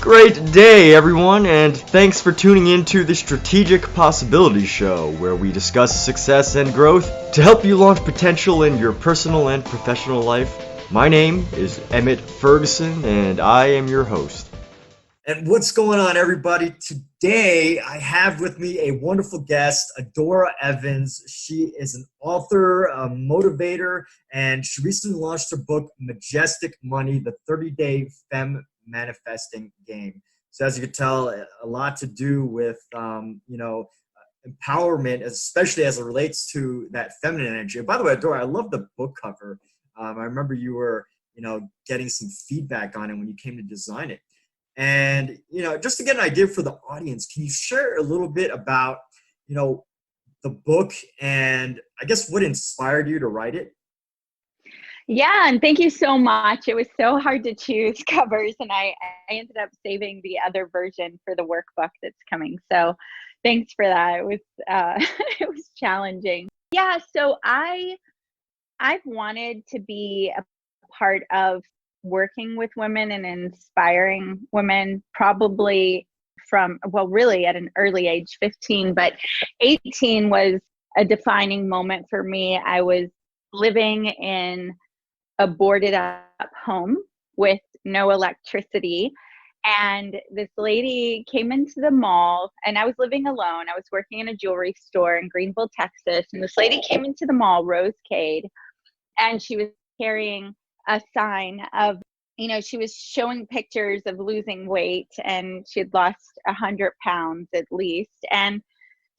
Great day, everyone, and thanks for tuning in to the Strategic Possibilities Show, where we discuss success and growth to help you launch potential in your personal and professional life. My name is Emmett Ferguson, and I am your host. And what's going on, everybody? Today, I have with me a wonderful guest, Adora Evans. She is an author, a motivator, and she recently launched her book, Majestic Money, the 30-Day Femme Manifesting Game. So as you can tell, a lot to do with, empowerment, especially as it relates to that feminine energy. And by the way, Adora, I love the book cover. I remember you were, getting some feedback on it when you came to design it. And, just to get an idea for the audience, can you share a little bit about, the book and I guess what inspired you to write it? Yeah, and thank you so much. It was so hard to choose covers, and I ended up saving the other version for the workbook that's coming. So thanks for that. It was it was challenging. Yeah, so I've wanted to be a part of working with women and inspiring women probably from, well, really at an early age, 15, but 18 was a defining moment for me. I was living in a boarded up home with no electricity. And this lady came into the mall, and I was living alone. I was working in a jewelry store in Greenville, Texas. And this lady came into the mall, Rose Cade, and she was carrying a sign of, she was showing pictures of losing weight, and she had lost 100 pounds at least. And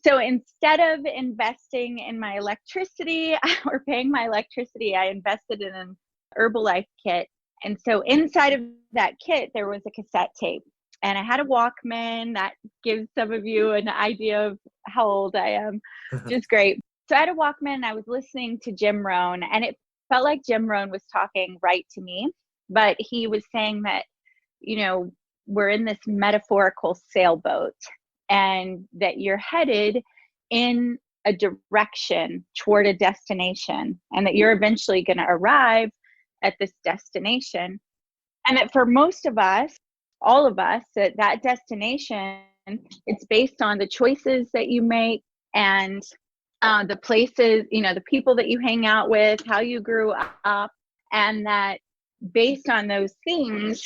so instead of investing in my electricity or paying my electricity, I invested in an Herbalife kit. And so inside of that kit, there was a cassette tape. And I had a Walkman. That gives some of you an idea of how old I am, which is great. So I had a Walkman, and I was listening to Jim Rohn, and it felt like Jim Rohn was talking right to me. But he was saying that, we're in this metaphorical sailboat, and that you're headed in a direction toward a destination, and that you're eventually going to arrive at this destination. And that for most of us, all of us, that destination, it's based on the choices that you make and the places, the people that you hang out with, how you grew up, and that based on those things,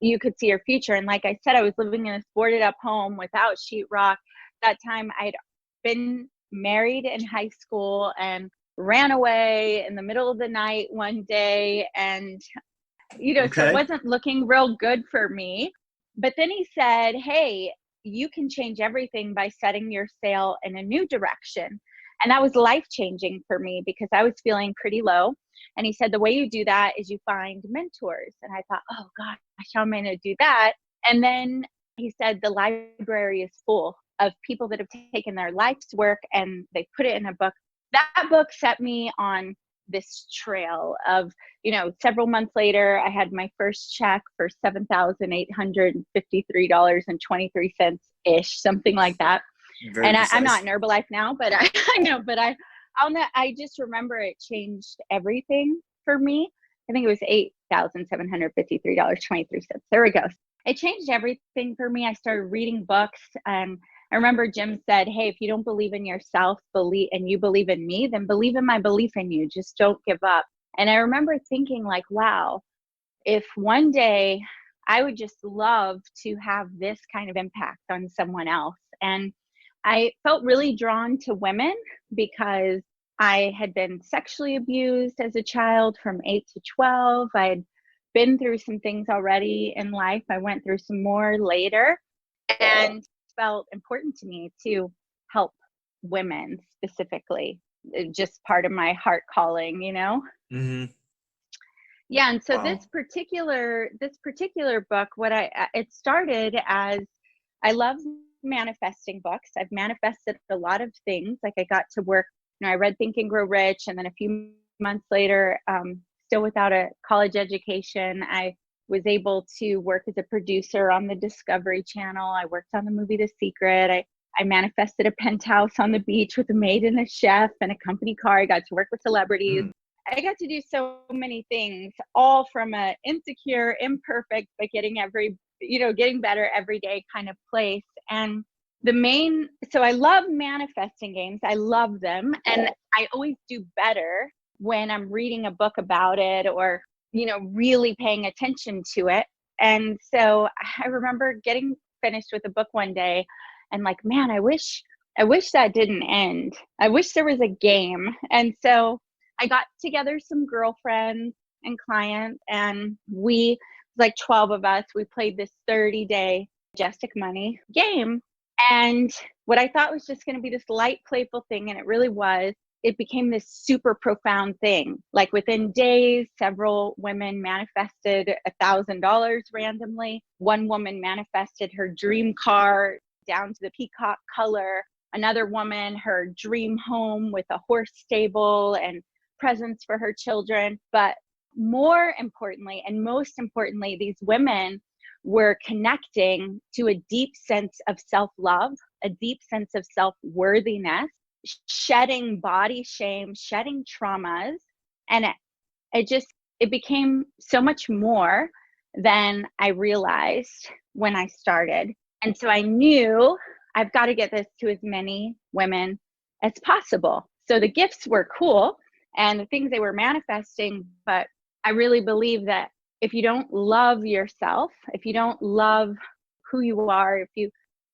you could see your future. And like I said, I was living in a boarded up home without sheetrock. That time I'd been married in high school and ran away in the middle of the night one day. And, so it wasn't looking real good for me. But then he said, hey, you can change everything by setting your sail in a new direction. And that was life-changing for me because I was feeling pretty low. And he said, the way you do that is you find mentors. And I thought, oh gosh, how am I going to do that? And then he said, the library is full of people that have taken their life's work and they put it in a book. That book set me on this trail of, several months later, I had my first check for $7,853.23-ish, something like that. Very and precise. I'm not in Herbalife now, but I know, but I just remember it changed everything for me. I think it was $8,753.23. There we go. It changed everything for me. I started reading books, and I remember Jim said, hey, if you don't believe in yourself, and you believe in me, then believe in my belief in you. Just don't give up. And I remember thinking like, wow, if one day I would just love to have this kind of impact on someone else. And I felt really drawn to women because I had been sexually abused as a child from 8 to 12. I had been through some things already in life. I went through some more later, and felt important to me to help women specifically. Just part of my heart calling, Mm-hmm. Yeah, and so Wow. this particular book, it started as, I love manifesting books. I've manifested a lot of things. Like I got to work, I read Think and Grow Rich, and then a few months later, still without a college education, I was able to work as a producer on the Discovery Channel. I worked on the movie The Secret. I manifested a penthouse on the beach with a maid and a chef and a company car. I got to work with celebrities. I got to do so many things, all from a insecure, imperfect, but getting every getting better every day kind of place. And so I love manifesting games. I love them. And I always do better when I'm reading a book about it or, really paying attention to it. And so I remember getting finished with a book one day and like, man, I wish that didn't end. I wish there was a game. And so I got together some girlfriends and clients, and like 12 of us, we played this 30-day Majestic Money game. And what I thought was just going to be this light, playful thing, and it really was, it became this super profound thing. Like within days, several women manifested $1,000 randomly. One woman manifested her dream car down to the peacock color. Another woman, her dream home with a horse stable and presents for her children. But more importantly, and most importantly, these women were connecting to a deep sense of self-love, a deep sense of self-worthiness, shedding body shame, shedding traumas. And it became so much more than I realized when I started. And so I knew I've got to get this to as many women as possible. So the gifts were cool and the things they were manifesting, but I really believe that if you don't love yourself, if you don't love who you are,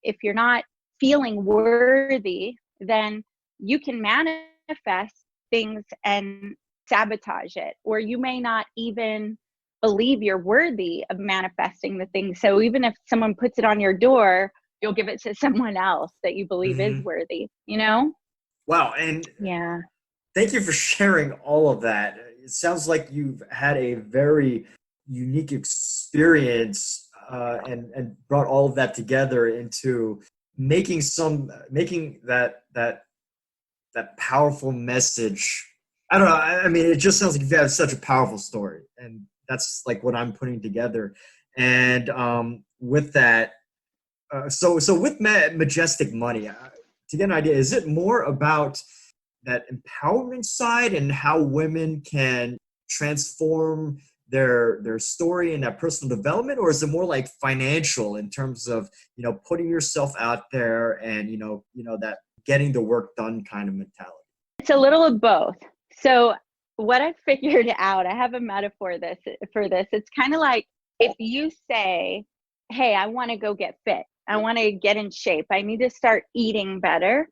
if you're not feeling worthy, then you can manifest things and sabotage it, or you may not even believe you're worthy of manifesting the thing. So even if someone puts it on your door, you'll give it to someone else that you believe is worthy, Wow. And yeah. Thank you for sharing all of that. It sounds like you've had a very unique experience and brought all of that together into making that powerful message. I don't know. I mean, it just sounds like you've had such a powerful story, and that's like what I'm putting together. And with that, so with Majestic Money, to get an idea, is it more about that empowerment side and how women can transform their story and that personal development, or is it more like financial in terms of putting yourself out there and that getting the work done kind of mentality? It's a little of both. So what I figured out, I have a metaphor for this. It's kind of like if you say, hey, I want to go get fit. I want to get in shape. I need to start eating better.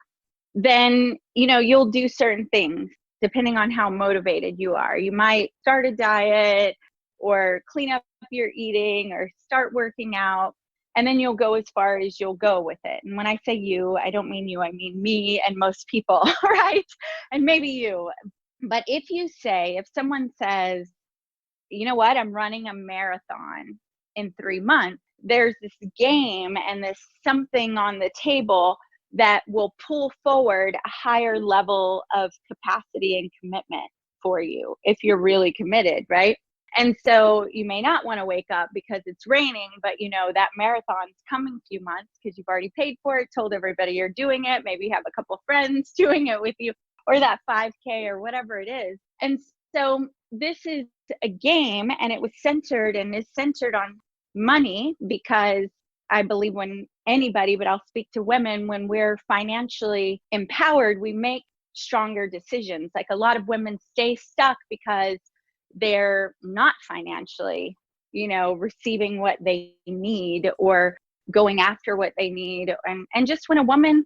Then, you'll do certain things depending on how motivated you are. You might start a diet or clean up your eating or start working out, and then you'll go as far as you'll go with it. And when I say you, I don't mean you, I mean me and most people, right? And maybe you. But if someone says, you know what, I'm running a marathon in 3 months, there's this game and this something on the table that will pull forward a higher level of capacity and commitment for you if you're really committed, right? And so you may not want to wake up because it's raining, but that marathon's coming in a few months because you've already paid for it, told everybody you're doing it, maybe you have a couple friends doing it with you, or that 5K or whatever it is. And so this is a game, and it was centered and is centered on money, because I believe when anybody, but I'll speak to women, when we're financially empowered, we make stronger decisions. Like a lot of women stay stuck because they're not financially, receiving what they need or going after what they need. And just when a woman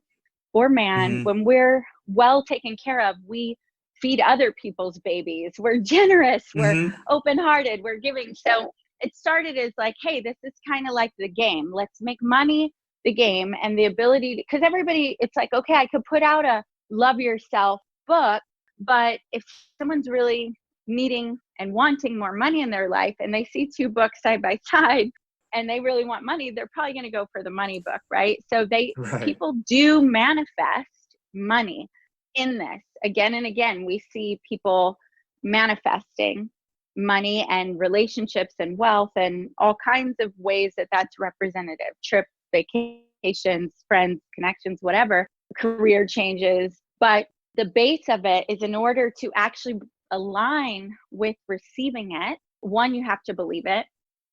or man, when we're well taken care of, we feed other people's babies. We're generous, we're open-hearted, we're giving. So it started as like, hey, this is kind of like the game. Let's make money the game, and the ability, because everybody, it's like, okay, I could put out a love yourself book, but if someone's really needing and wanting more money in their life and they see 2 books side by side and they really want money, they're probably going to go for the money book, right? So people do manifest money in this. Again and again, we see people manifesting money and relationships and wealth and all kinds of ways that that's representative. Trips, vacations, friends, connections, whatever, career changes. But the base of it is, in order to actually align with receiving it, one, you have to believe it.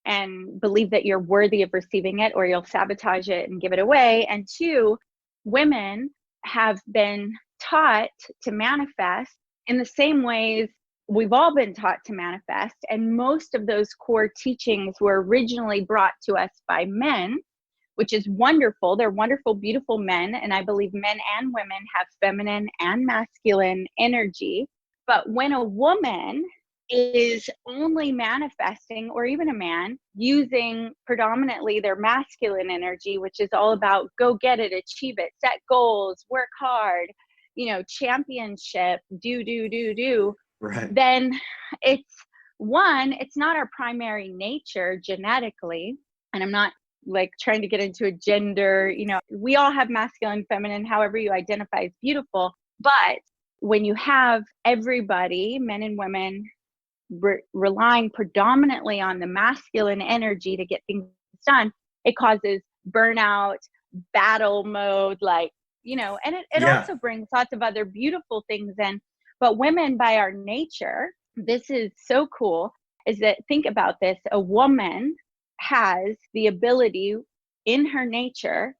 and believe that you're worthy of receiving it, or you'll sabotage it and give it away. And two, women have been taught to manifest in the same ways we've all been taught to manifest. And most of those core teachings were originally brought to us by men, which is wonderful. They're wonderful, beautiful men. And I believe men and women have feminine and masculine energy. But when a woman is only manifesting, or even a man, using predominantly their masculine energy, which is all about go get it, achieve it, set goals, work hard, championship, do, Right. then it's not our primary nature genetically. And I'm not like trying to get into a gender, we all have masculine, feminine, however you identify is beautiful. But when you have everybody, men and women, relying predominantly on the masculine energy to get things done, it causes burnout, battle mode, and it also brings lots of other beautiful things in. But women, by our nature, this is so cool, is that, think about this, a woman has the ability in her nature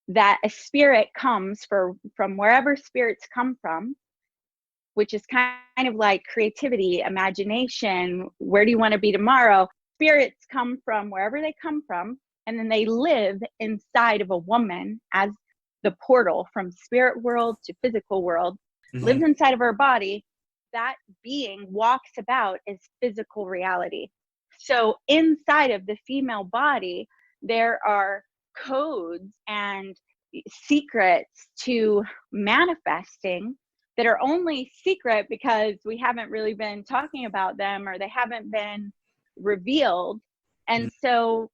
that a spirit comes from wherever spirits come from, which is kind of like creativity, imagination, where do you want to be tomorrow? Spirits come from wherever they come from, and then they live inside of a woman as the portal from spirit world to physical world, lives inside of her body. That being walks about as physical reality. So inside of the female body, there are codes and secrets to manifesting that are only secret because we haven't really been talking about them, or they haven't been revealed. And so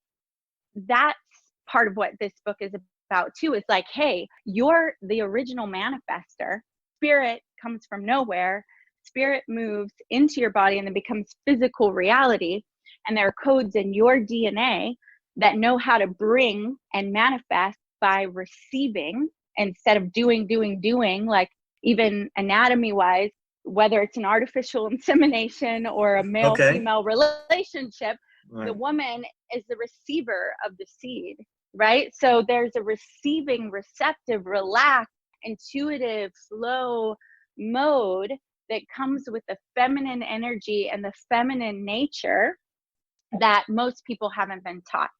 that's part of what this book is about too, is like, hey, you're the original manifester. Spirit comes from nowhere. Spirit moves into your body and then becomes physical reality. And there are codes in your DNA that know how to bring and manifest by receiving instead of doing, like, even anatomy wise, whether it's an artificial insemination or a male-female relationship, the woman is the receiver of the seed, right? So there's a receiving, receptive, relaxed, intuitive, flow mode that comes with the feminine energy and the feminine nature that most people haven't been taught.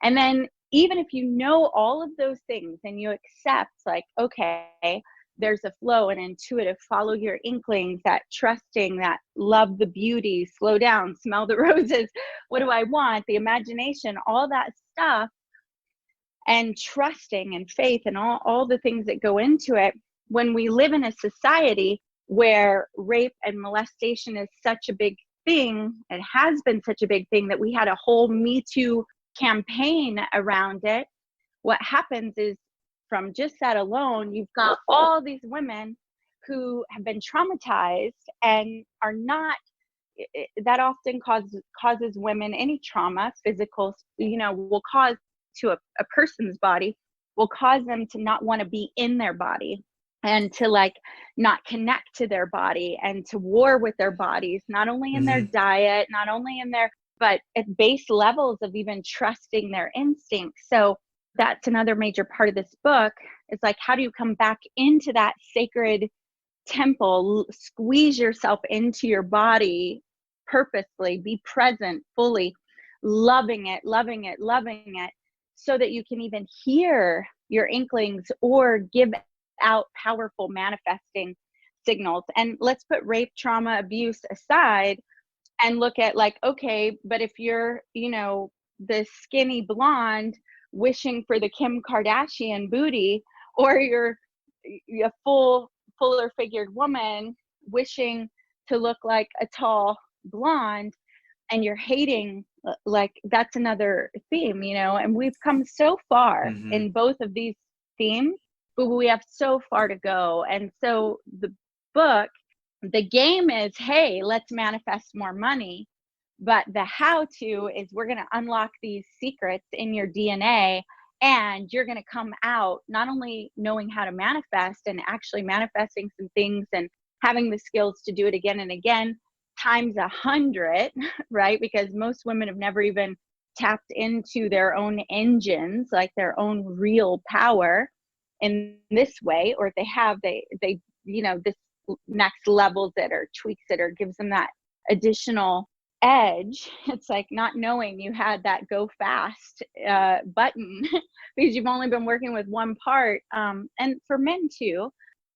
And then even if you know all of those things and you accept, like, okay, there's a flow and intuitive, follow your inklings, that trusting, that love the beauty, slow down, smell the roses, what do I want, the imagination, all that stuff, and trusting and faith and all the things that go into it. When we live in a society where rape and molestation is such a big thing, it has been such a big thing that we had a whole Me Too campaign around it, what happens is, from just that alone, you've got all these women who have been traumatized and are not, that often causes women, any trauma, physical, will cause to a person's body, will cause them to not want to be in their body, and to like not connect to their body, and to war with their bodies, not only in their diet, not only in their, but at base levels of even trusting their instincts. So that's another major part of this book, is like, how do you come back into that sacred temple, squeeze yourself into your body purposely, be present fully, loving it, so that you can even hear your inklings or give out powerful manifesting signals. And let's put rape, trauma, abuse aside and look at, like, okay, but if you're, the skinny blonde wishing for the Kim Kardashian booty, or you're a fuller figured woman wishing to look like a tall blonde, and you're hating, like, that's another theme, and we've come so far in both of these themes, but we have so far to go. And so the book, the game is, hey, let's manifest more money. But the how to is, we're going to unlock these secrets in your DNA, and you're going to come out not only knowing how to manifest and actually manifesting some things and having the skills to do it again and again times 100, right? Because most women have never even tapped into their own engines, like their own real power in this way, or if they have, they this next levels it or tweaks it or gives them that additional edge. It's like not knowing you had that go fast button because you've only been working with one part, and for men too,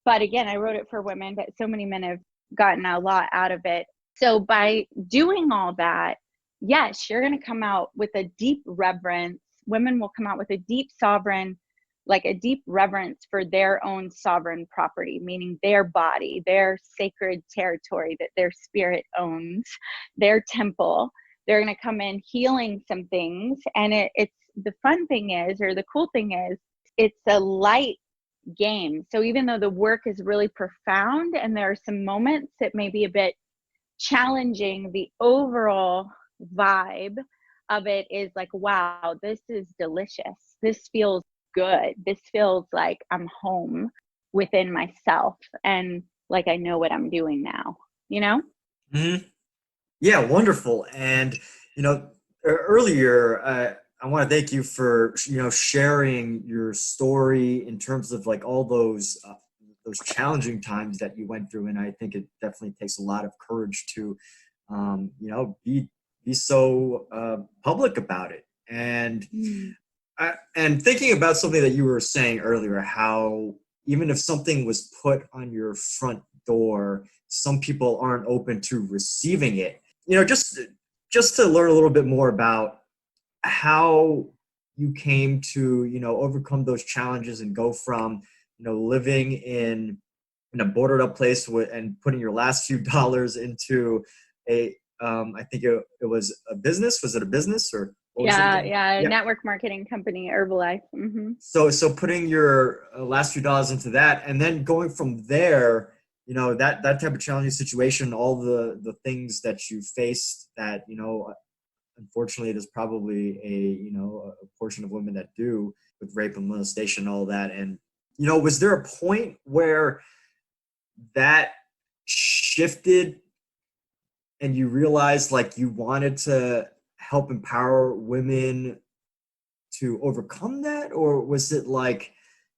but again, I wrote it for women, but so many men have gotten a lot out of it. So by doing all that, yes, you're going to come out with a deep reverence. Women will come out with a deep sovereign, like a deep reverence for their own sovereign property, meaning their body, their sacred territory that their spirit owns, their temple. They're going to come in healing some things. And it's the fun thing is, or the cool thing is, it's a light game. So even though the work is really profound and there are some moments that may be a bit challenging, the overall vibe of it is like, wow, this is delicious. This feels good. This feels like I'm home within myself and like I know what I'm doing now, you know? Mm-hmm. Yeah, wonderful. And, earlier, I want to thank you for, sharing your story in terms of like all those challenging times that you went through. And I think it definitely takes a lot of courage to, be so public about it. And and thinking about something that you were saying earlier, how even if something was put on your front door, some people aren't open to receiving it. Just to learn a little bit more about how you came to, overcome those challenges and go from, living in a boarded up place and putting your last few dollars into a, I think it was a business. Was it a business or? Yeah. Network marketing company, Herbalife. Mm-hmm. So putting your last few dollars into that, and then going from there, that type of challenging situation, all the things that you faced that, unfortunately, there's probably a portion of women that do with rape and molestation, all that. And, was there a point where that shifted and you realized like you wanted to help empower women to overcome that? Or was it like,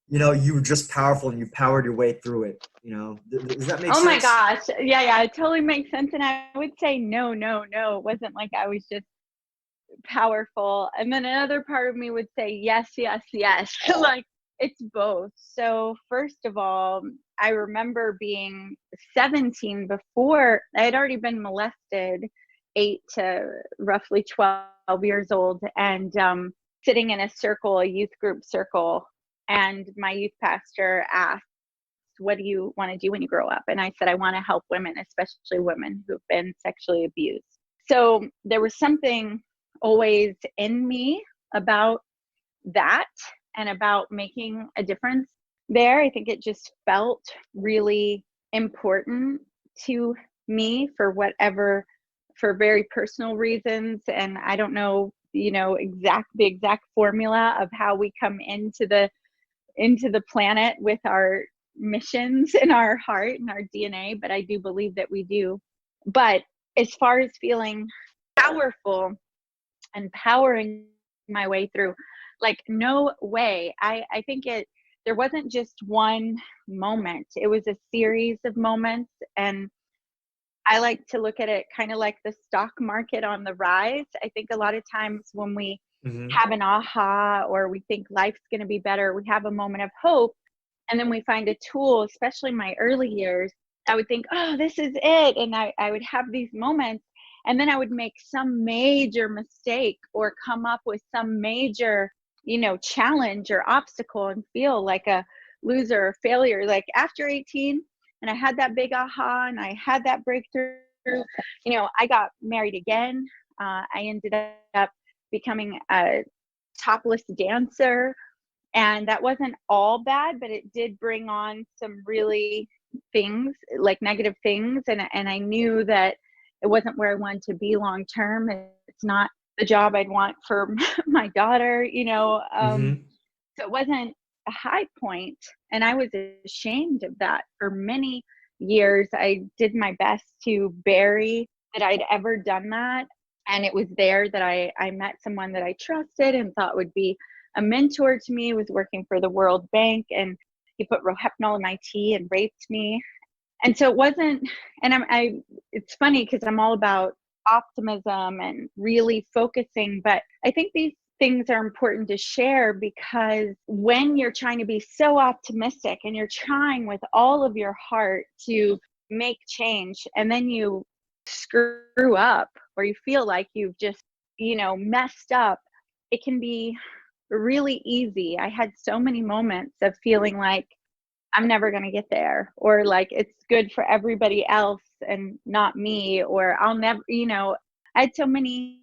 you were just powerful and you powered your way through it? Does that make sense? Oh my gosh. Yeah, it totally makes sense. And I would say no. It wasn't like I was just powerful. And then another part of me would say yes. Like it's both. So first of all, I remember being 17 before I had already been molested, 8 to roughly 12 years old, and sitting in a circle, a youth group circle, and my youth pastor asked, what do you want to do when you grow up? And I said, I want to help women, especially women who've been sexually abused. So there was something always in me about that and about making a difference there. I think it just felt really important to me for very personal reasons. And I don't know, the exact formula of how we come into the planet with our missions in our heart and our DNA, but I do believe that we do. But as far as feeling powerful and powering my way through, like, no way. I think there wasn't just one moment. It was a series of moments. And I like to look at it kind of like the stock market on the rise. I think a lot of times when we have an aha or we think life's going to be better, we have a moment of hope. And then we find a tool, especially in my early years, I would think, oh, this is it. And I would have these moments. And then I would make some major mistake or come up with some major, challenge or obstacle and feel like a loser or failure. Like after 18, and I had that big aha and I had that breakthrough, I got married again. I ended up becoming a topless dancer. And that wasn't all bad, but it did bring on some really things, like negative things. And I knew that it wasn't where I wanted to be long term. It's not the job I'd want for my daughter, So it wasn't a high point. And I was ashamed of that for many years. I did my best to bury that I'd ever done that. And it was there that I met someone that I trusted and thought would be a mentor to me. Was working for the World Bank, and he put rohypnol in my tea and raped me. And so it wasn't, and it's funny because I'm all about optimism and really focusing, but I think these things are important to share, because when you're trying to be so optimistic and you're trying with all of your heart to make change, and then you screw up or you feel like you've just, messed up, it can be really easy. I had so many moments of feeling like I'm never going to get there, or like it's good for everybody else and not me, or I'll never, I had so many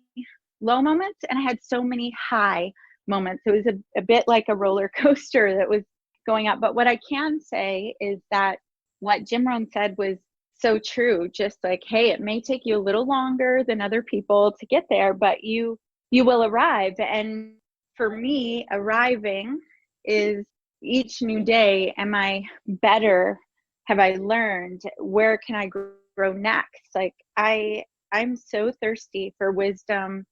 low moments and I had so many high moments. It was a bit like a roller coaster that was going up. But what I can say is that what Jim Rohn said was so true. Just like, hey, it may take you a little longer than other people to get there, but you will arrive. And for me, arriving is each new day. Am I better? Have I learned? Where can I grow next? Like I'm so thirsty for wisdom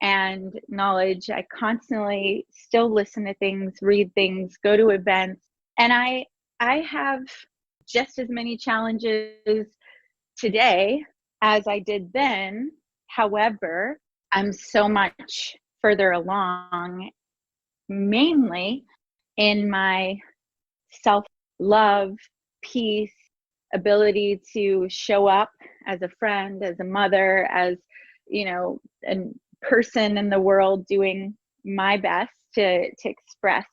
and knowledge. I constantly still listen to things, read things, go to events, and I have just as many challenges today as I did then. However, I'm so much further along, mainly in my self-love, peace, ability to show up as a friend, as a mother, as, a person in the world, doing my best to express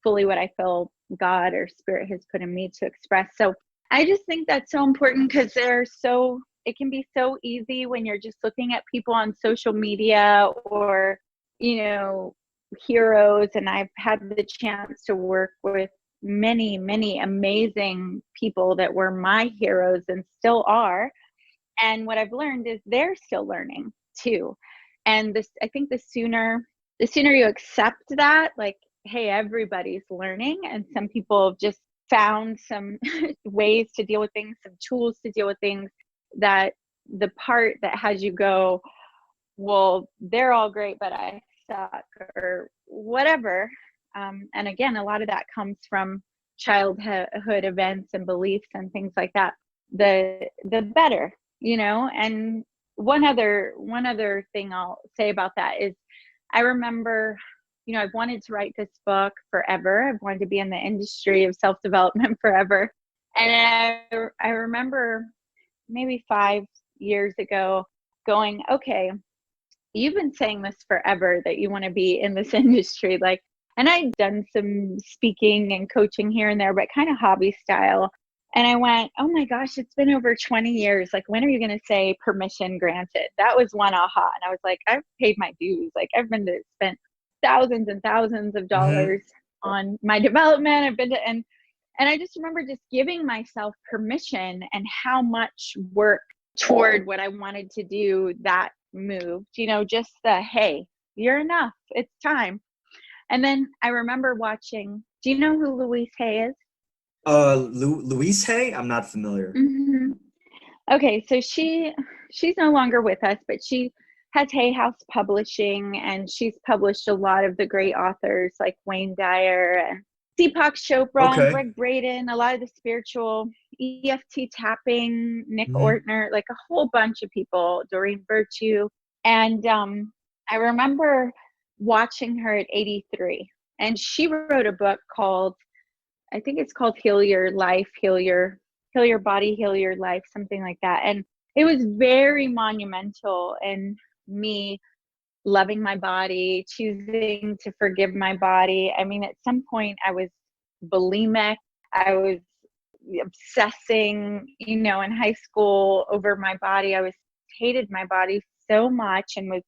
fully what I feel God or spirit has put in me to express. So I just think that's so important, because it can be so easy when you're just looking at people on social media or, heroes. And I've had the chance to work with many, many amazing people that were my heroes and still are. And what I've learned is they're still learning too. And I think the sooner you accept that, like, hey, everybody's learning, and some people have just found some ways to deal with things, some tools to deal with things, that the part that has you go, well, they're all great, but I suck, or whatever. And again, a lot of that comes from childhood events and beliefs and things like that. The better, and one other thing I'll say about that is, I remember, I've wanted to write this book forever. I've wanted to be in the industry of self-development forever. And I remember maybe 5 years ago going, okay, you've been saying this forever that you want to be in this industry. Like, and I'd done some speaking and coaching here and there, but kind of hobby style. And I went, oh my gosh, it's been over 20 years. Like, when are you going to say permission granted? That was one aha. And I was like, I've paid my dues. Like, I've spent thousands and thousands of dollars on my development. I've been to, and I just remember just giving myself permission, and how much work toward what I wanted to do that moved, just the, hey, you're enough. It's time. And then I remember watching, do you know who Louise Hay is? Louise Hay? I'm not familiar. Mm-hmm. Okay, so she's no longer with us, but she has Hay House Publishing, and she's published a lot of the great authors like Wayne Dyer and Deepak Chopra and Greg Braden, a lot of the spiritual, EFT tapping, Nick Ortner, like a whole bunch of people, Doreen Virtue. And I remember watching her at 83, and she wrote a book called, I think it's called Heal Your Life, Heal Your Body, Heal Your Life, something like that. And it was very monumental in me loving my body, choosing to forgive my body. I mean, at some point I was bulimic. I was obsessing, in high school over my body. I hated my body so much and was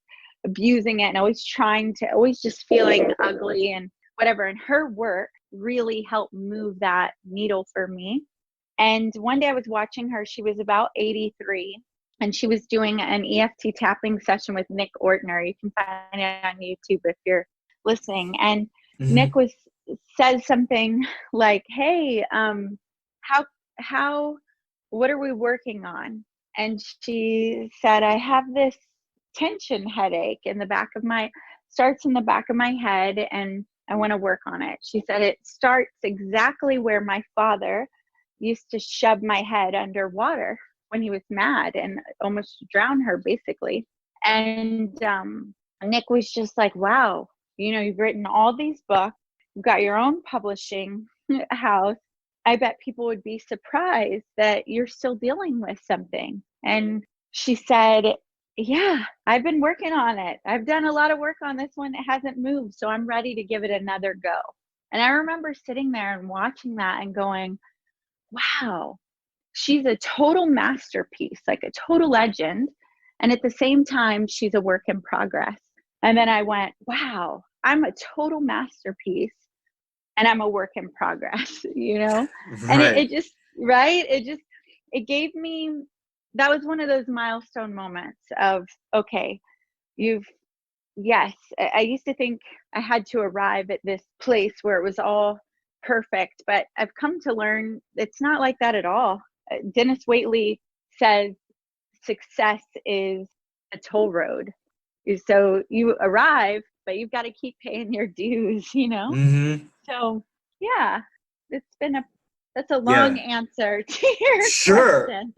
abusing it, and always just feeling ugly and whatever. And her work really helped move that needle for me. And one day I was watching her, she was about 83, and she was doing an EFT tapping session with Nick Ortner. You can find it on YouTube if you're listening. And Nick says something like, hey, what are we working on? And she said, I have this tension headache in the back of my, starts in the back of my head, and I want to work on it. She said it starts exactly where my father used to shove my head underwater when he was mad and almost drown her, basically. And Nick was just like, wow, you've written all these books, you've got your own publishing house. I bet people would be surprised that you're still dealing with something. And she said, yeah, I've been working on it. I've done a lot of work on this one. It hasn't moved. So I'm ready to give it another go. And I remember sitting there and watching that and going, wow, she's a total masterpiece, like a total legend. And at the same time, she's a work in progress. And then I went, wow, I'm a total masterpiece and I'm a work in progress, And Right. it just, right. It gave me, that was one of those milestone moments of, okay, yes, I used to think I had to arrive at this place where it was all perfect, but I've come to learn it's not like that at all. Dennis Waitley says success is a toll road. So you arrive, but you've got to keep paying your dues, Mm-hmm. So yeah, that's a long Yeah. answer to your Sure. question.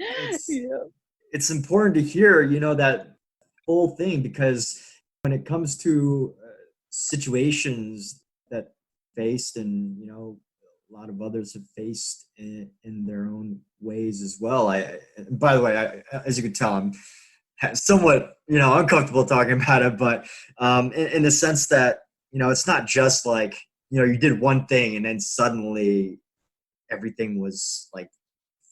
It's important to hear, that whole thing, because when it comes to situations that faced, and a lot of others have faced in their own ways as well. By the way, as you can tell, I'm somewhat uncomfortable talking about it, but in the sense that it's not just like you did one thing and then suddenly everything was like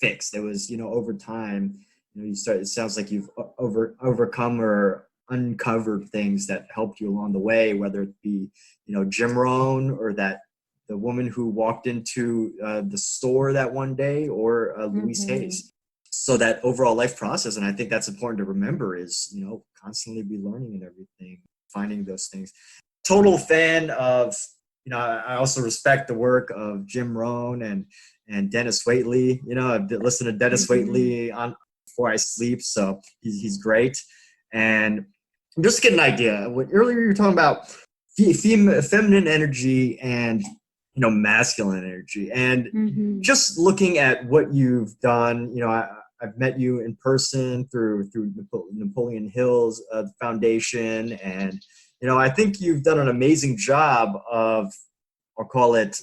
fixed. It was over time. It sounds like you've overcome or uncovered things that helped you along the way, whether it be Jim Rohn, or that the woman who walked into the store that one day, or Louise Mm-hmm. Hayes. So that overall life process, and I think that's important to remember, is constantly be learning and everything, finding those things. Total fan of I also respect the work of Jim Rohn and Dennis Waitley. I've listened to Dennis Mm-hmm. Waitley on before I sleep, so he's great. And just to get an idea, earlier you were talking about feminine energy and masculine energy, and Mm-hmm. just looking at what you've done. I've met you in person through Napoleon Hill's foundation, and I think you've done an amazing job of, I'll call it,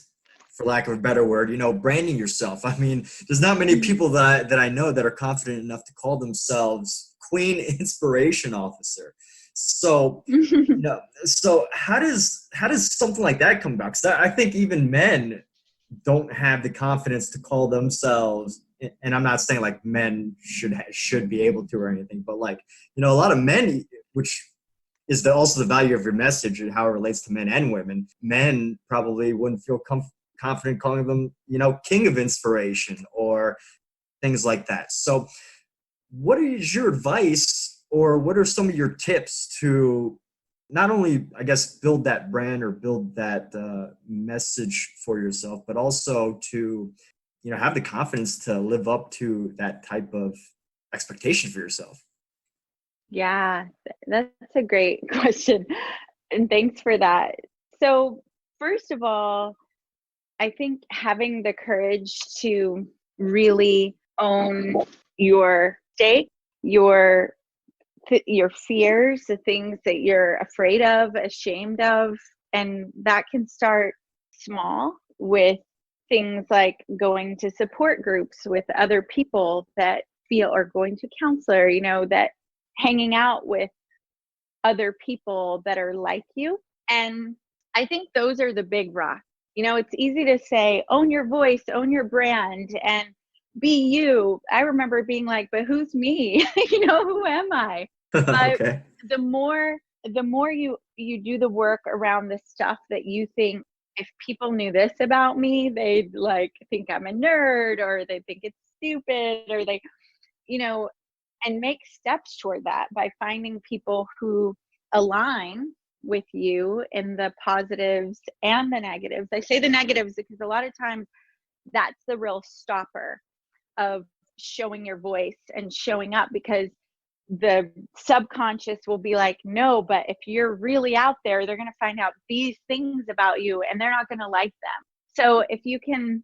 for lack of a better word, branding yourself. I mean, there's not many people that I know that are confident enough to call themselves Queen Inspiration Officer. So, so how does something like that come about? Because I think even men don't have the confidence to call themselves, and I'm not saying like men should be able to or anything, but like a lot of men, which is also the value of your message and how it relates to men and women. Men probably wouldn't feel confident calling them, king of inspiration or things like that. So what is your advice, or what are some of your tips to not only, I guess, build that brand or build that message for yourself, but also to, have the confidence to live up to that type of expectation for yourself? Yeah, that's a great question. And thanks for that. So, first of all, I think having the courage to really own your stake, your your fears, the things that you're afraid of, ashamed of, and that can start small with things like going to support groups with other people that feel, or going to counselor, that hanging out with other people that are like you. And I think those are the big rocks. It's easy to say, own your voice, own your brand, and be you. I remember being like, but who's me? Who am I? But Okay. the more you do the work around the stuff that you think, if people knew this about me, they'd like think I'm a nerd, or they think it's stupid, or they, and make steps toward that by finding people who align with you in the positives and the negatives. I say the negatives because a lot of times that's the real stopper of showing your voice and showing up, because the subconscious will be like, no, but if you're really out there, they're going to find out these things about you and they're not going to like them. So if you can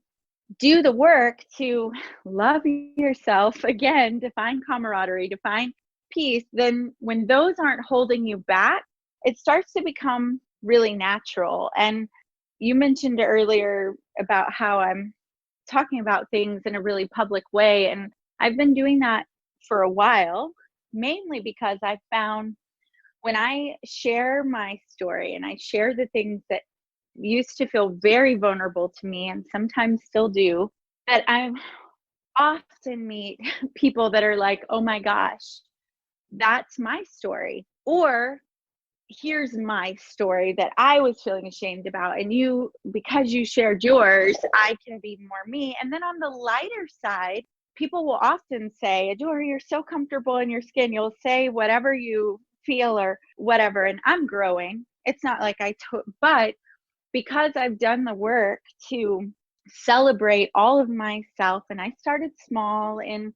do the work to love yourself again, to find camaraderie, to find peace, then when those aren't holding you back, it starts to become really natural. And you mentioned earlier about how I'm talking about things in a really public way. And I've been doing that for a while, mainly because I found when I share my story and I share the things that used to feel very vulnerable to me and sometimes still do, that I often meet people that are like, oh my gosh, that's my story. Or here's my story that I was feeling ashamed about. And you, because you shared yours, I can be more me. And then on the lighter side, people will often say, Adora, you're so comfortable in your skin. You'll say whatever you feel or whatever. And I'm growing. It's not like but because I've done the work to celebrate all of myself, and I started small in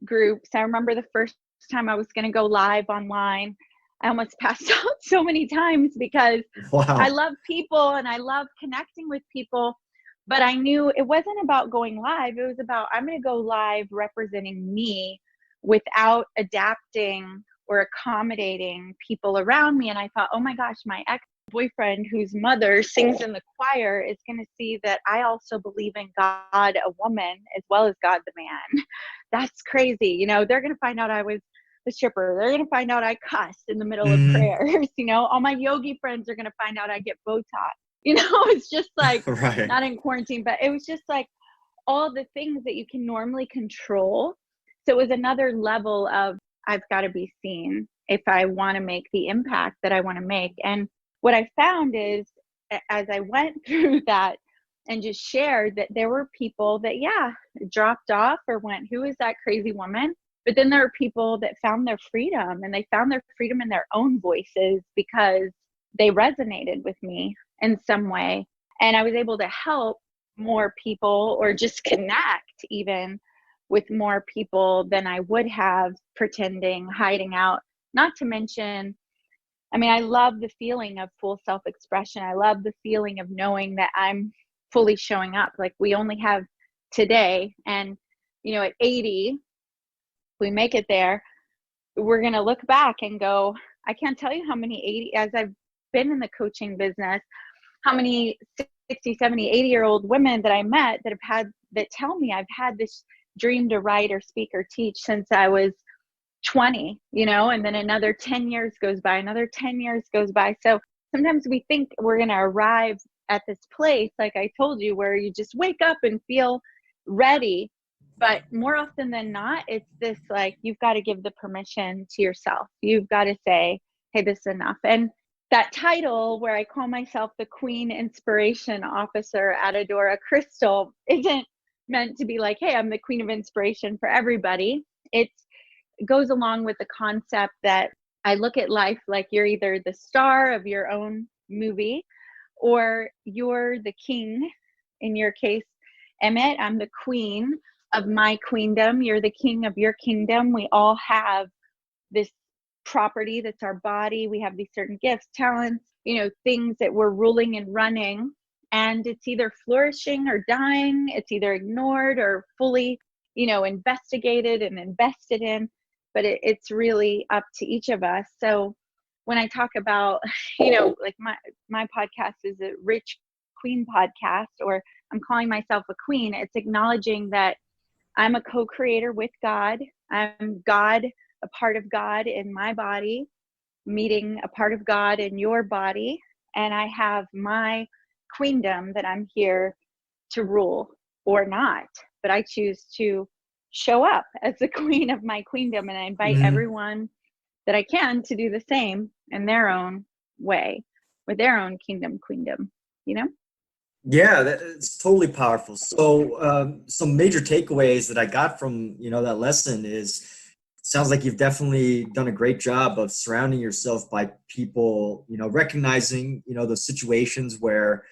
groups. I remember the first time I was going to go live online, I almost passed out so many times because I Wow. love people and I love connecting with people. But I knew it wasn't about going live. It was about, I'm going to go live representing me without adapting or accommodating people around me. And I thought, oh my gosh, my ex-boyfriend whose mother sings in the choir is going to see that I also believe in God, a woman, as well as God, the man. That's crazy. You know, they're going to find out I was the stripper. They're going to find out I cussed in the middle of Hmm. prayers. You know, all my yogi friends are going to find out I get Botox. You know, it's just like, Right. not in quarantine, but it was just like all the things that you can normally control. So it was another level of, I've got to be seen if I want to make the impact that I want to make. And what I found is, as I went through that and just shared, that there were people that, yeah, dropped off or went, who is that crazy woman? But then there are people that found their freedom, and they found their freedom in their own voices because they resonated with me in some way. And I was able to help more people, or just connect even with more people than I would have pretending, hiding out. Not to mention, I mean, I love the feeling of full self-expression. I love the feeling of knowing that I'm fully showing up. Like, we only have today, and you know, at 80, we make it there, we're going to look back and go, I can't tell you how many 80, as I've been in the coaching business, how many 60, 70, 80-year-old women that I met that that tell me I've had this dream to write or speak or teach since I was 20, you know, and then another 10 years goes by, another 10 years goes by. So sometimes we think we're going to arrive at this place, like I told you, where you just wake up and feel ready. But more often than not, it's this, like, you've got to give the permission to yourself. You've got to say, hey, this is enough. And that title, where I call myself the Queen Inspiration Officer at Adora Crystal, isn't meant to be like, hey, I'm the Queen of Inspiration for everybody. It goes along with the concept that I look at life like you're either the star of your own movie or you're the king. In your case, Emmett, I'm the queen of my queendom. You're the king of your kingdom. We all have this property that's our body. We have these certain gifts, talents, you know, things that we're ruling and running. And it's either flourishing or dying. It's either ignored or fully, you know, investigated and invested in. But it's really up to each of us. So when I talk about, you know, like my podcast is a Rich Queen podcast, or I'm calling myself a queen, it's acknowledging that I'm a co-creator with God. I'm God, a part of God in my body, meeting a part of God in your body. And I have my queendom that I'm here to rule, or not. But I choose to show up as the queen of my queendom. And I invite Hmm. everyone that I can to do the same in their own way, with their own kingdom, queendom, you know? Yeah, it's totally powerful. So, some major takeaways that I got from that lesson is, sounds like you've definitely done a great job of surrounding yourself by people, recognizing the situations where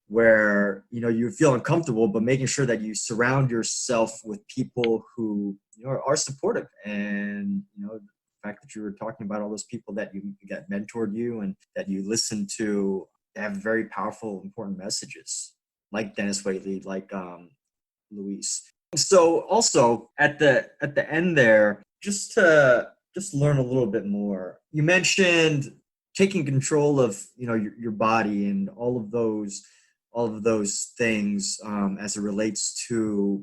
you feel uncomfortable, but making sure that you surround yourself with people who are supportive and fact that you were talking about all those people that mentored you and that you listened to have very powerful, important messages, like Dennis Waitley, like Luis. So also at the end there, just to learn a little bit more, you mentioned taking control of your body and all of those things as it relates to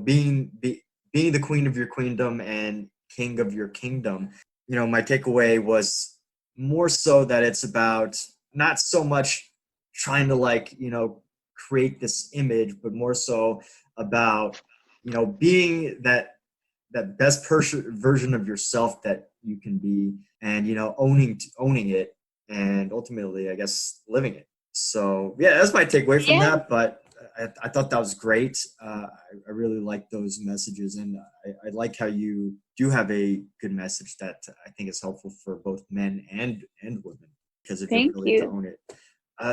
being the queen of your queendom and king of your kingdom. My takeaway was more so that it's about not so much trying to create this image, but more so about being that best version of yourself that you can be, and owning it, and ultimately I guess living it. So yeah, that's my takeaway from Yeah. that. But I thought that was great. I really like those messages, and I like how you do have a good message that I think is helpful for both men and women, because of your Thank ability to you. own it.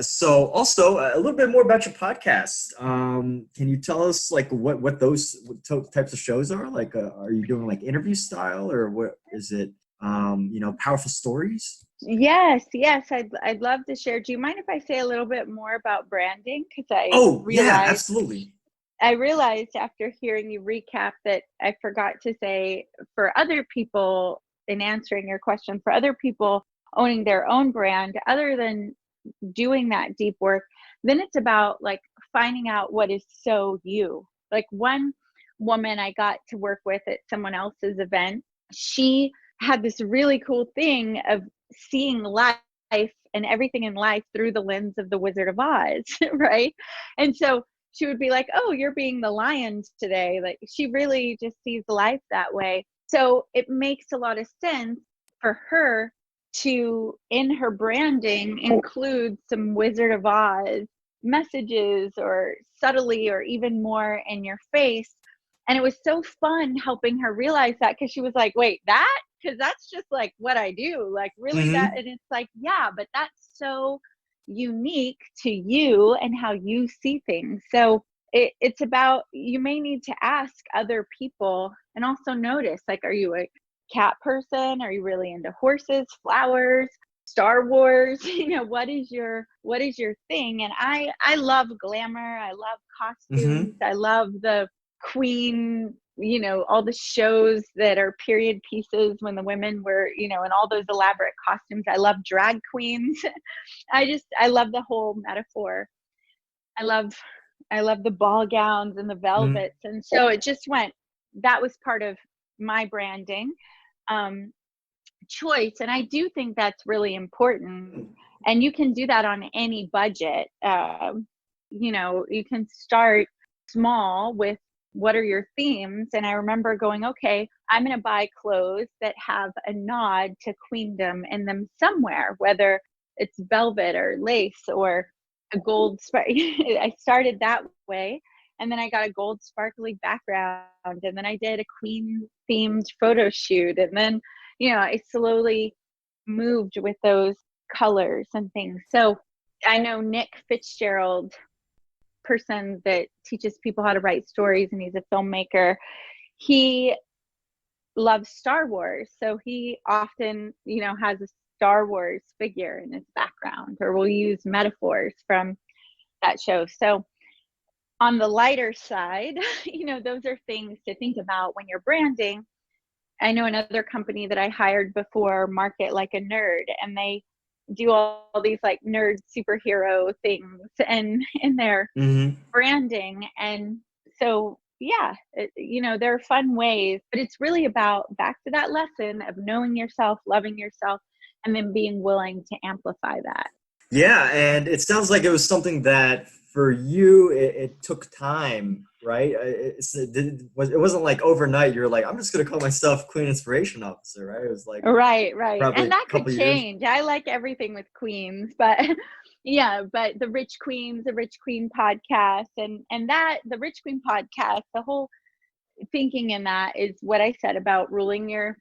So also a little bit more about your podcast. Can you tell us what those types of shows are? Are you doing interview style, or what is it? Powerful stories? Yes, I'd love to share. Do you mind if I say a little bit more about branding? Because Oh yeah, absolutely. I realized after hearing you recap that I forgot to say, for other people, in answering your question, for other people owning their own brand, other than doing that deep work, then it's about finding out what is so you. Like, one woman I got to work with at someone else's event, she had this really cool thing of seeing life and everything in life through the lens of the Wizard of Oz, right? And so she would be like, "Oh, you're being the lion today." Like, she really just sees life that way. So it makes a lot of sense for her to, in her branding, include some Wizard of Oz messages, or subtly, or even more in your face. And it was so fun helping her realize that, because she was like, "Wait, that? Because that's just what I do. Really, that?" Mm-hmm. And it's yeah, but that's so unique to you and how you see things. So it's about, you may need to ask other people, and also notice, are you a cat person? Are you really into horses, flowers, Star Wars? What is your thing? And I love glamour. I love Mm-hmm. costumes. I love the queen, all the shows that are period pieces when the women were, in all those elaborate costumes. I love drag queens. I love the whole metaphor. I love the ball gowns and the Mm-hmm. velvets. And so it just that was part of my branding choice. And I do think that's really important. And you can do that on any budget. You can start small with, what are your themes? And I remember going, okay, I'm going to buy clothes that have a nod to queendom in them somewhere, whether it's velvet or lace or a gold. I started that way. And then I got a gold sparkly background. And then I did a queen themed photo shoot. And then, I slowly moved with those colors and things. So I know Nick Fitzgerald, person that teaches people how to write stories, and he's a filmmaker. He loves Star Wars. So he often, has a Star Wars figure in his background, or will use metaphors from that show. So on the lighter side, those are things to think about when you're branding. I know another company that I hired before, Market Like a Nerd, and they do all these nerd superhero things and in their Mm-hmm. branding. And so, yeah, there are fun ways, but it's really about, back to that lesson of knowing yourself, loving yourself, and then being willing to amplify that. Yeah, and it sounds like it was something that for you it took time, right? It wasn't like overnight. You're like, I'm just gonna call myself Queen Inspiration Officer, right? It was like Right. probably And a that could couple of years. change. I like everything with queens, but yeah, but the Rich Queens, the Rich Queen podcast, and that the Rich Queen podcast, the whole thinking in that is what I said about ruling your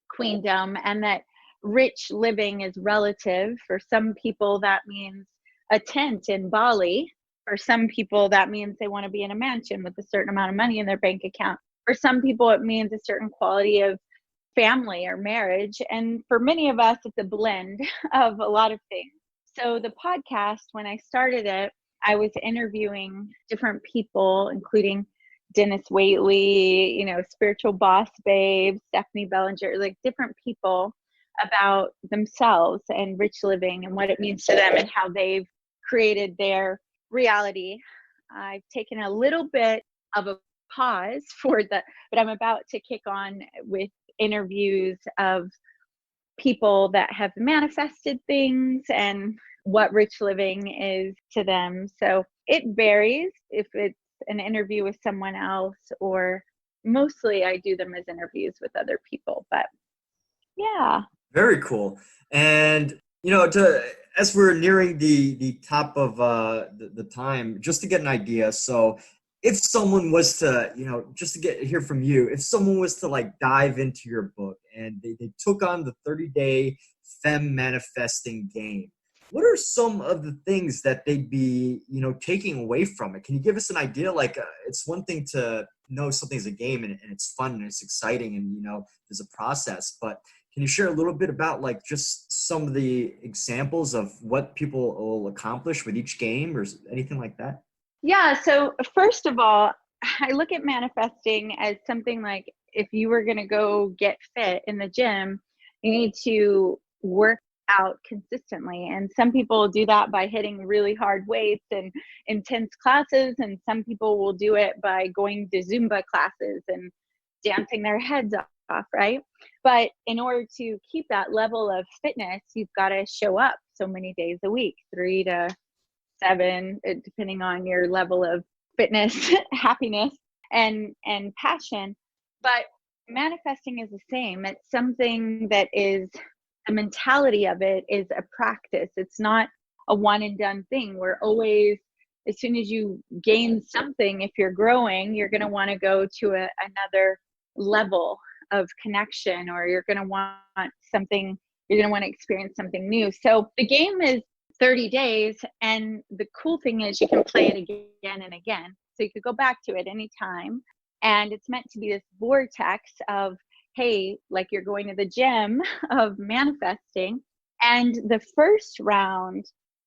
queendom, and that rich living is relative. For some people, that means a tent in Bali. For some people, that means they want to be in a mansion with a certain amount of money in their bank account. For some people, it means a certain quality of family or marriage. And for many of us, it's a blend of a lot of things. So the podcast, when I started it, I was interviewing different people, including Dennis Waitley, spiritual boss babe, Stephanie Bellinger, like different people about themselves and rich living and what it means to them and how they've created their reality. I've taken a little bit of a pause but I'm about to kick on with interviews of people that have manifested things and what rich living is to them. So it varies if it's an interview with someone else, or mostly I do them as interviews with other people. But yeah. Very cool. And as we're nearing the top of the time, just to get an idea. So if someone was to, just to hear from you, if someone was to like dive into your book and they took on the 30-day fem manifesting game, what are some of the things that they'd be, taking away from it? Can you give us an idea? Like, it's one thing to know something's a game and it's fun and it's exciting and, there's a process, but can you share a little bit about like just some of the examples of what people will accomplish with each game or anything like that? Yeah. So first of all, I look at manifesting as something like if you were going to go get fit in the gym, you need to work out consistently. And some people do that by hitting really hard weights and intense classes. And some people will do it by going to Zumba classes and dancing their heads off, right? But in order to keep that level of fitness, you've got to show up so many days a week, 3 to 7, depending on your level of fitness, happiness, and passion. But manifesting is the same. It's something that is, the mentality of it is a practice. It's not a one and done thing. We're always, as soon as you gain something, if you're growing, you're going to want to go to another level of connection, or you're going to want something, you're going to want to experience something new. So the game is 30 days. And the cool thing is you can play it again and again. So you could go back to it anytime. And it's meant to be this vortex of, hey, like you're going to the gym of manifesting. And the first round,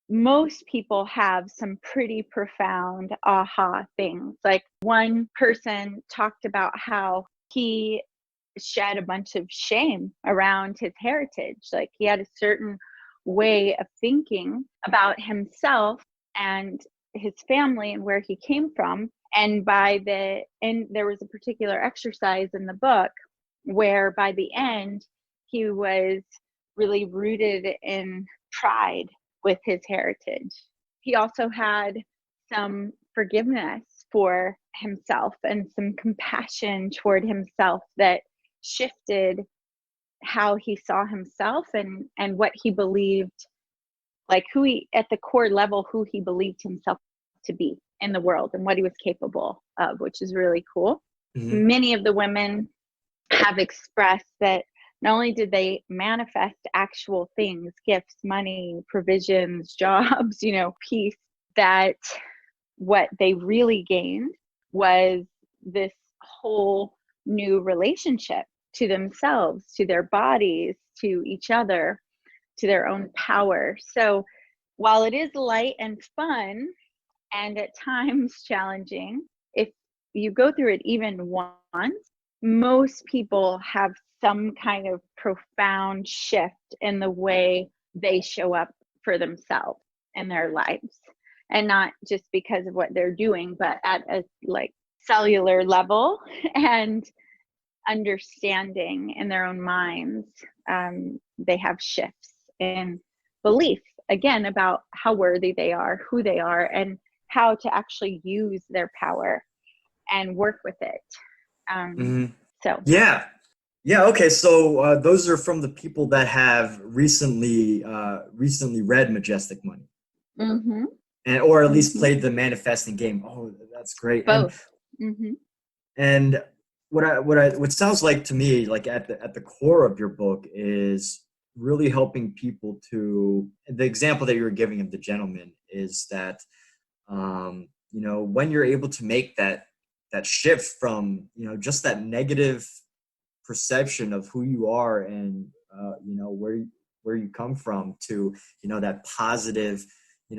most people have some pretty profound aha things. Like one person talked about how he shed a bunch of shame around his heritage. Like he had a certain way of thinking about himself and his family and where he came from. And by the end, there was a particular exercise in the book where by the end, he was really rooted in pride with his heritage. He also had some forgiveness for himself and some compassion toward himself that shifted how he saw himself and what he believed, like who he, at the core level, who he believed himself to be in the world and what he was capable of, which is really cool. Mm-hmm. Many of the women have expressed that not only did they manifest actual things, gifts, money, provisions, jobs, peace, that what they really gained was this whole new relationship to themselves, to their bodies, to each other, to their own power. So while it is light and fun and at times challenging, if you go through it even once, most people have some kind of profound shift in the way they show up for themselves in their lives. And not just because of what they're doing, but at a like cellular level and understanding in their own minds. They have shifts in belief, again, about how worthy they are, who they are, and how to actually use their power and work with it. So okay, so those are from the people that have recently read Majestic Money. Mm-hmm. And or at least played the manifesting game. Oh, that's great. Both. And what sounds like to me, like at the core of your book, is really helping people to, the example that you were giving of the gentleman is that when you're able to make that shift from just that negative perception of who you are and where you come from to that positive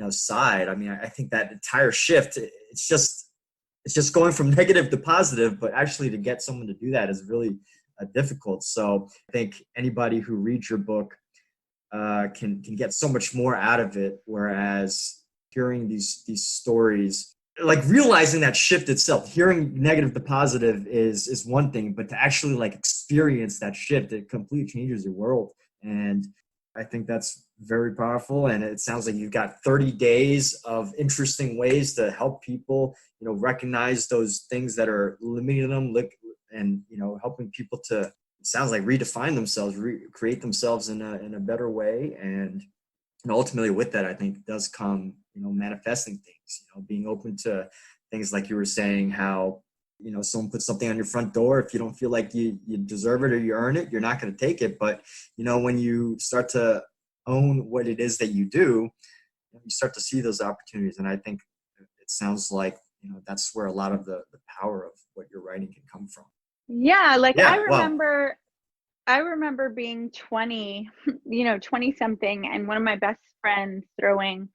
side. I mean, I think that entire shift, it's just going from negative to positive, but actually to get someone to do that is really difficult. So I think anybody who reads your book can get so much more out of it, whereas hearing these stories, like realizing that shift itself, hearing negative to positive is one thing, but to actually like experience that shift, it completely changes your world. And I think that's very powerful. And it sounds like you've got 30 days of interesting ways to help people, recognize those things that are limiting them, and helping people to, it sounds like, redefine themselves, create themselves in a better way. And ultimately with that, I think does come, manifesting things, being open to things like you were saying, how, someone puts something on your front door. If you don't feel like you deserve it or you earn it, you're not going to take it. But, when you start to own what it is that you do, you start to see those opportunities. And I think it sounds like, that's where a lot of the power of what you're writing can come from. Yeah. Like Yeah, I remember being 20, 20 something, and one of my best friends throwing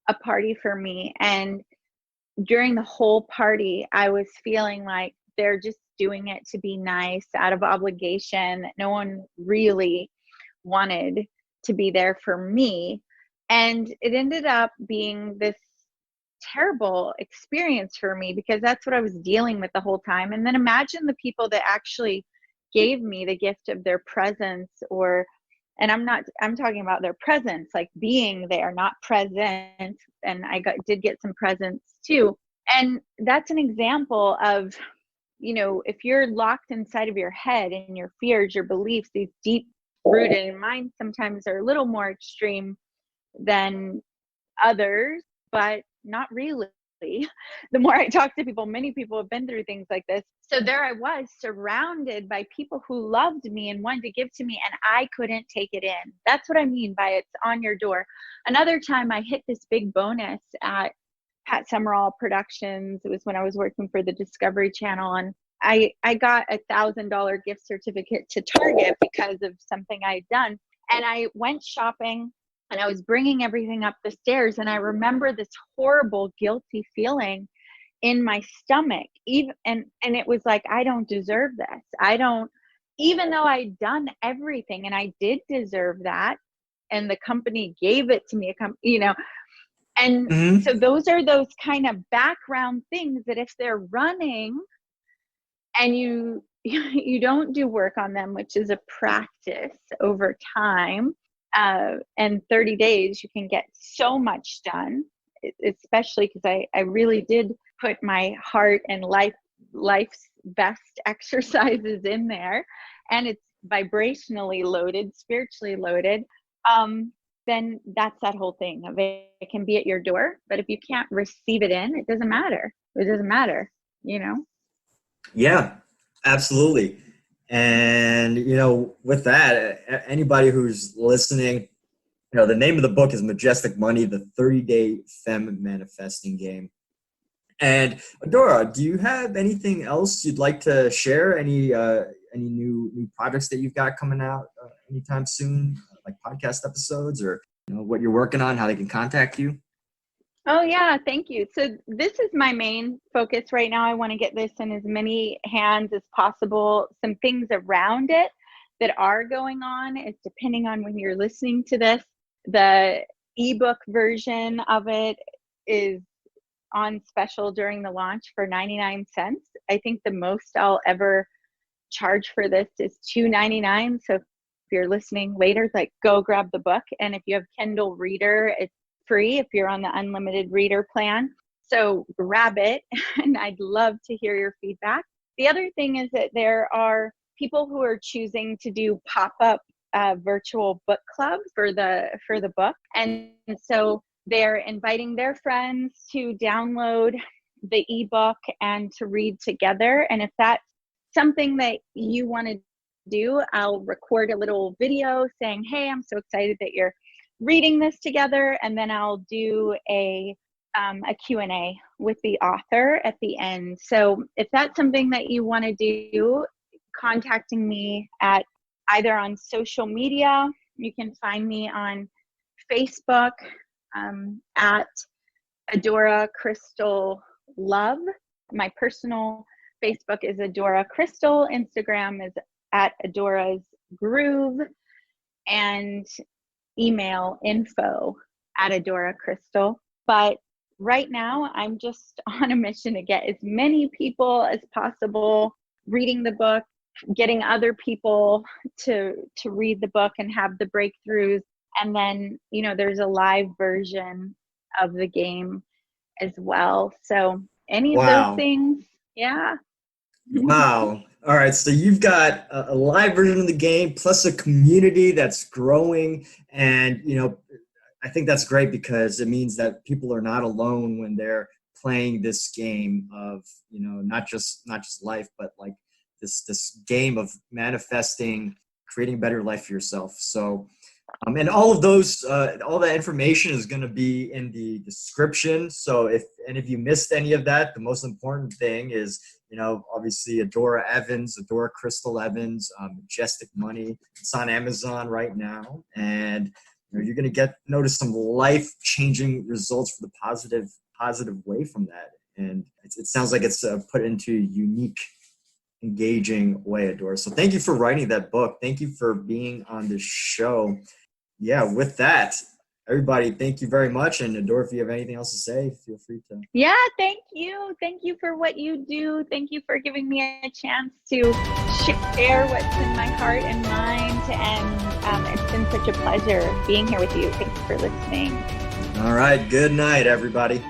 a party for me. And during the whole party, I was feeling like they're just doing it to be nice out of obligation. No one really wanted to be there for me. And it ended up being this terrible experience for me because that's what I was dealing with the whole time. And then imagine the people that actually gave me the gift of their presence, and I'm talking about their presence, like being there, not present. And did get some presents too. And that's an example of, if you're locked inside of your head and your fears, your beliefs, these deep rooted, and mine sometimes are a little more extreme than others, but not really. The more I talk to people, many people have been through things like this. So there I was, surrounded by people who loved me and wanted to give to me, and I couldn't take it in. That's what I mean by it's on your door. Another time I hit this big bonus at Pat Summerall Productions. It was when I was working for the Discovery Channel, and I got $1,000 gift certificate to Target because of something I'd done. And I went shopping, and I was bringing everything up the stairs, and I remember this horrible, guilty feeling in my stomach. And it was like, I don't deserve this. Even though I'd done everything, and I did deserve that, and the company gave it to me, and so those are those kind of background things that if they're running and you don't do work on them, which is a practice over time, and 30 days, you can get so much done, especially because I really did put my heart and life's best exercises in there, and it's vibrationally loaded, spiritually loaded. Then that's that whole thing of it can be at your door, but if you can't receive it in, it doesn't matter. It doesn't matter, Yeah, absolutely. And, with that, anybody who's listening, the name of the book is Majestic Money, the 30-Day Femme Manifesting Game. And Adora, do you have anything else you'd like to share? Any new projects that you've got coming out anytime soon, like podcast episodes, or what you're working on, how they can contact you? Oh yeah, thank you. So this is my main focus right now. I want to get this in as many hands as possible. Some things around it that are going on is depending on when you're listening to this. The ebook version of it is on special during the launch for 99 cents. I think the most I'll ever charge for this is $2.99. So if you're listening later, like go grab the book. And if you have Kindle Reader, it's free if you're on the unlimited reader plan. So grab it, and I'd love to hear your feedback. The other thing is that there are people who are choosing to do pop-up virtual book clubs for the book. And so they're inviting their friends to download the ebook and to read together. And if that's something that you want to do, I'll record a little video saying, hey, I'm so excited that you're reading this together. And then I'll do a Q&A with the author at the end. So if that's something that you want to do, contacting me at either on social media. You can find me on Facebook at Adora Crystal Love. My personal Facebook is Adora Crystal. Instagram is at Adora's Groove, and email info at Adora Crystal. But right now, I'm just on a mission to get as many people as possible reading the book, getting other people to read the book and have the breakthroughs. And then, there's a live version of the game as well. So any of those things, yeah. Wow. All right. So you've got a live version of the game plus a community that's growing. And, I think that's great because it means that people are not alone when they're playing this game of, not just life, but like this game of manifesting, creating a better life for yourself. So, and all of those, all that information is going to be in the description. So if any of you missed any of that, the most important thing is, obviously Adora Evans, Adora Crystal Evans, Majestic Money. It's on Amazon right now. And you're going to notice some life-changing results for the positive way from that. And it sounds like it's put into a unique, engaging way, Adora. So thank you for writing that book. Thank you for being on this show. Yeah, with that, everybody, thank you very much. And Adora, if you have anything else to say, feel free to. Yeah, thank you. Thank you for what you do. Thank you for giving me a chance to share what's in my heart and mind. And it's been such a pleasure being here with you. Thanks for listening. All right. Good night, everybody.